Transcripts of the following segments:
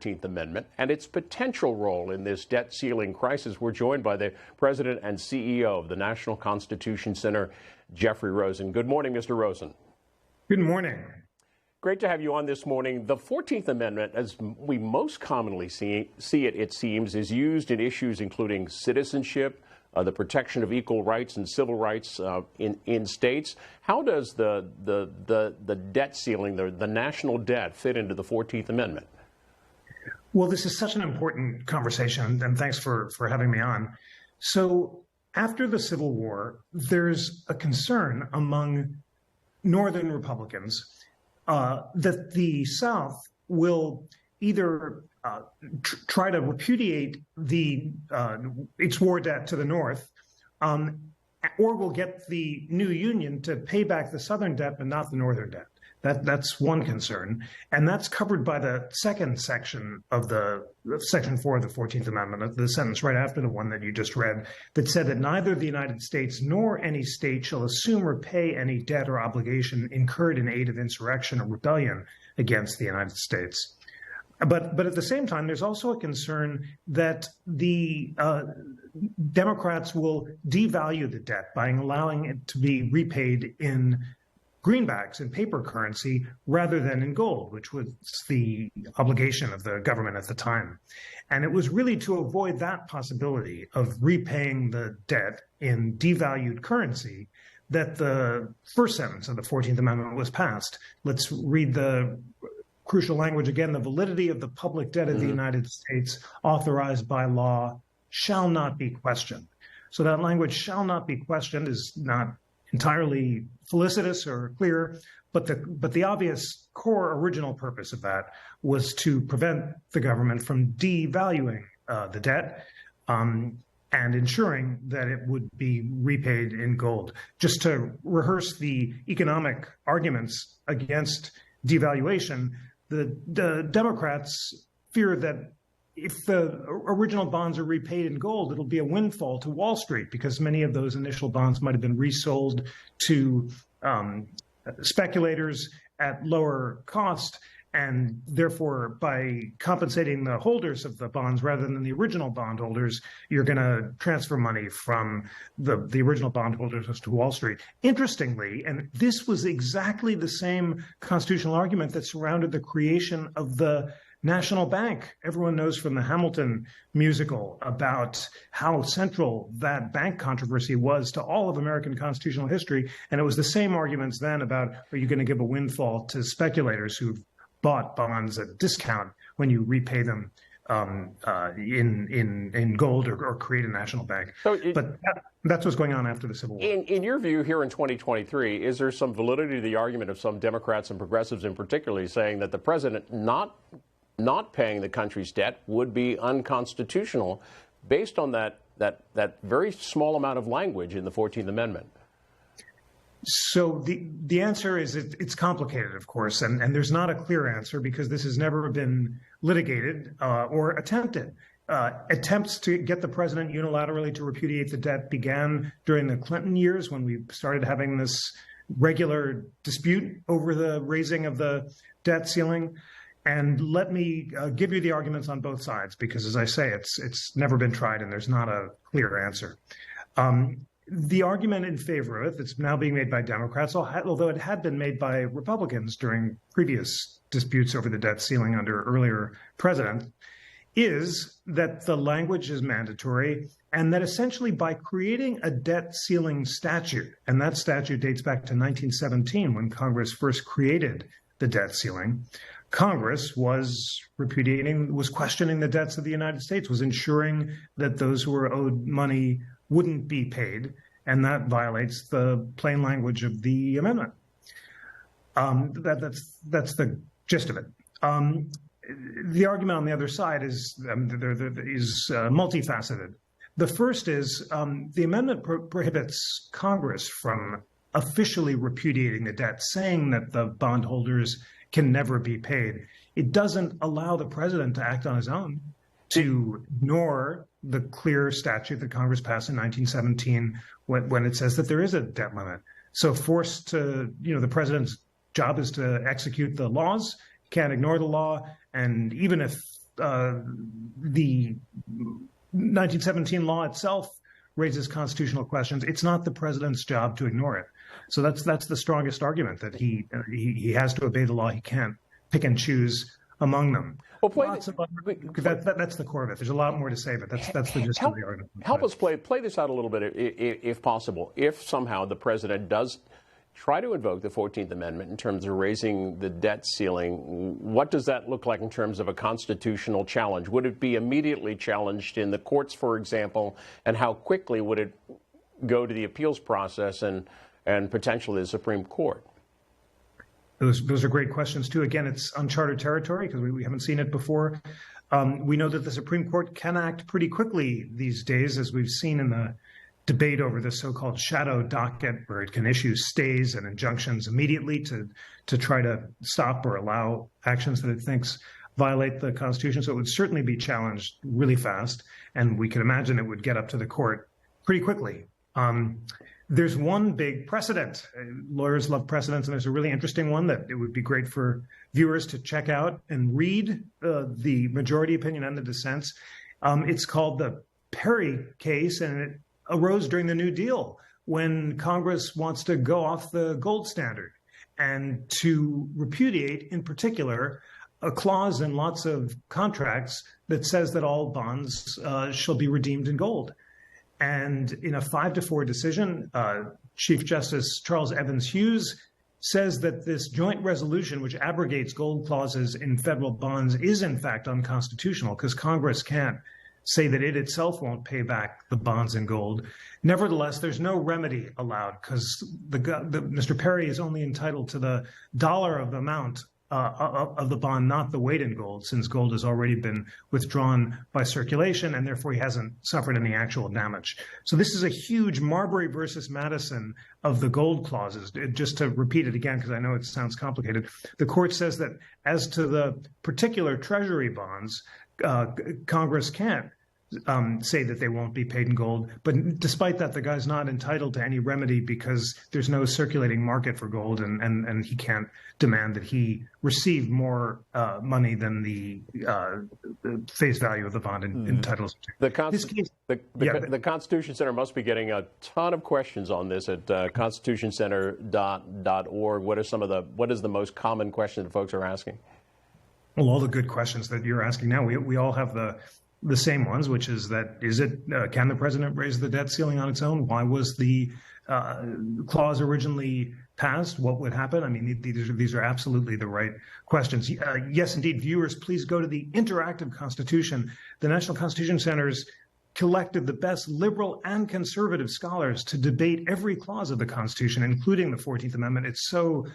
14th Amendment and its potential role in this debt ceiling crisis. We're joined by the President and CEO of the National Constitution Center, Jeffrey Rosen. Good morning, Mr. Rosen. Good morning. Great to have you on this morning. The 14th Amendment, as we most commonly see it, it seems, is used in issues including citizenship, the protection of equal rights and civil rights in states. How does the debt ceiling, the national debt, fit into the 14th Amendment? Well, this is such an important conversation, and thanks for having me on. So after the Civil War, there's a concern among Northern Republicans that the South will either try to repudiate its war debt to the North, or will get the new Union to pay back the Southern debt but not the Northern debt. That's one concern, and that's covered by the second section of Section 4 of the 14th Amendment, the sentence right after the one that you just read, that said that neither the United States nor any state shall assume or pay any debt or obligation incurred in aid of insurrection or rebellion against the United States. But at the same time, there's also a concern that the Democrats will devalue the debt by allowing it to be repaid in greenbacks and paper currency rather than in gold, which was the obligation of the government at the time. And it was really to avoid that possibility of repaying the debt in devalued currency that the first sentence of the 14th Amendment was passed. Let's read the crucial language again. The validity of the public debt of the United States authorized by law shall not be questioned. So that language shall not be questioned is not entirely felicitous or clear, but the obvious core original purpose of that was to prevent the government from devaluing the debt and ensuring that it would be repaid in gold. Just to rehearse the economic arguments against devaluation, the Democrats fear that if the original bonds are repaid in gold, it'll be a windfall to Wall Street because many of those initial bonds might have been resold to speculators at lower cost. And therefore, by compensating the holders of the bonds rather than the original bondholders, you're going to transfer money from the original bondholders to Wall Street. Interestingly, and this was exactly the same constitutional argument that surrounded the creation of the National Bank. Everyone knows from the Hamilton musical about how central that bank controversy was to all of American constitutional history. And it was the same arguments then about, are you going to give a windfall to speculators who've bought bonds at discount when you repay them in gold or create a national bank. But that's what's going on after the Civil War. In your view here in 2023, is there some validity to the argument of some Democrats and progressives in particular saying that the president not paying the country's debt would be unconstitutional based on that very small amount of language in the 14th Amendment? So the answer is it's complicated, of course, and there's not a clear answer because this has never been litigated or attempted. Attempts to get the president unilaterally to repudiate the debt began during the Clinton years when we started having this regular dispute over the raising of the debt ceiling. And let me give you the arguments on both sides, because as I say, it's never been tried and there's not a clear answer. The argument in favor of it, that's now being made by Democrats, although it had been made by Republicans during previous disputes over the debt ceiling under earlier president, is that the language is mandatory and that essentially by creating a debt ceiling statute, and that statute dates back to 1917 when Congress first created the debt ceiling, Congress was questioning the debts of the United States, was ensuring that those who were owed money wouldn't be paid, and that violates the plain language of the amendment. That's the gist of it. The argument on the other side is multifaceted. The first is the amendment prohibits Congress from officially repudiating the debt, saying that the bondholders can never be paid. It doesn't allow the president to act on his own, to ignore the clear statute that Congress passed in 1917 when it says that there is a debt limit. So the president's job is to execute the laws, can't ignore the law, and even if the 1917 law itself raises constitutional questions. It's not the president's job to ignore it. So that's the strongest argument, that he has to obey the law. He can't pick and choose among them. Well, that's the core of it. There's a lot more to say, but that's the gist of the argument. Help us play this out a little bit, if possible. If somehow the president does try to invoke the 14th Amendment in terms of raising the debt ceiling, what does that look like in terms of a constitutional challenge? Would it be immediately challenged in the courts, for example, and how quickly would it go to the appeals process and potentially the Supreme Court? Those are great questions, too. Again, it's uncharted territory because we haven't seen it before. We know that the Supreme Court can act pretty quickly these days, as we've seen in the debate over the so-called shadow docket, where it can issue stays and injunctions immediately to try to stop or allow actions that it thinks violate the Constitution. So it would certainly be challenged really fast, and we could imagine it would get up to the court pretty quickly. There's one big precedent. Lawyers love precedents, and there's a really interesting one that it would be great for viewers to check out and read the majority opinion and the dissents. It's called the Perry case, and it arose during the New Deal when Congress wants to go off the gold standard and to repudiate, in particular, a clause in lots of contracts that says that all bonds shall be redeemed in gold. And in a 5-4 decision, Chief Justice Charles Evans Hughes says that this joint resolution, which abrogates gold clauses in federal bonds, is in fact unconstitutional because Congress can't say that it itself won't pay back the bonds in gold. Nevertheless, there's no remedy allowed because Mr. Perry is only entitled to the dollar of the amount of the bond, not the weight in gold, since gold has already been withdrawn by circulation, and therefore he hasn't suffered any actual damage. So this is a huge Marbury versus Madison of the gold clauses. Just to repeat it again, because I know it sounds complicated, the court says that as to the particular treasury bonds, Congress can't say that they won't be paid in gold. But despite that, the guy's not entitled to any remedy because there's no circulating market for gold, and he can't demand that he receive more money than the face value of the bond entitles to. The Constitution Center must be getting a ton of questions on this at constitutioncenter.org. What is the most common question that folks are asking? Well, all the good questions that you're asking now, we all have the same ones, which is that can the president raise the debt ceiling on its own? Why was the clause originally passed? What would happen? I mean, these are absolutely the right questions. Yes, indeed, viewers, please go to the Interactive Constitution. The National Constitution Center's collected the best liberal and conservative scholars to debate every clause of the Constitution, including the 14th Amendment. It's so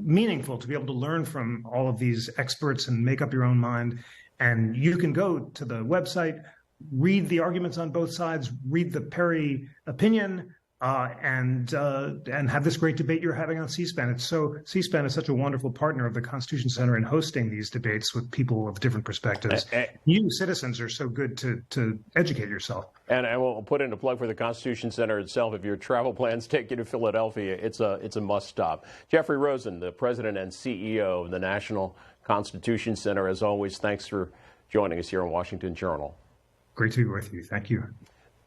meaningful to be able to learn from all of these experts and make up your own mind. And you can go to the website, read the arguments on both sides, read the Perry opinion, and have this great debate you're having on C-SPAN. C-SPAN is such a wonderful partner of the Constitution Center in hosting these debates with people of different perspectives. You citizens are so good to educate yourself. And I will put in a plug for the Constitution Center itself. If your travel plans take you to Philadelphia, it's a must stop. Jeffrey Rosen, the president and CEO of the National Constitution Center, as always, thanks for joining us here on Washington Journal. Great to be with you. Thank you.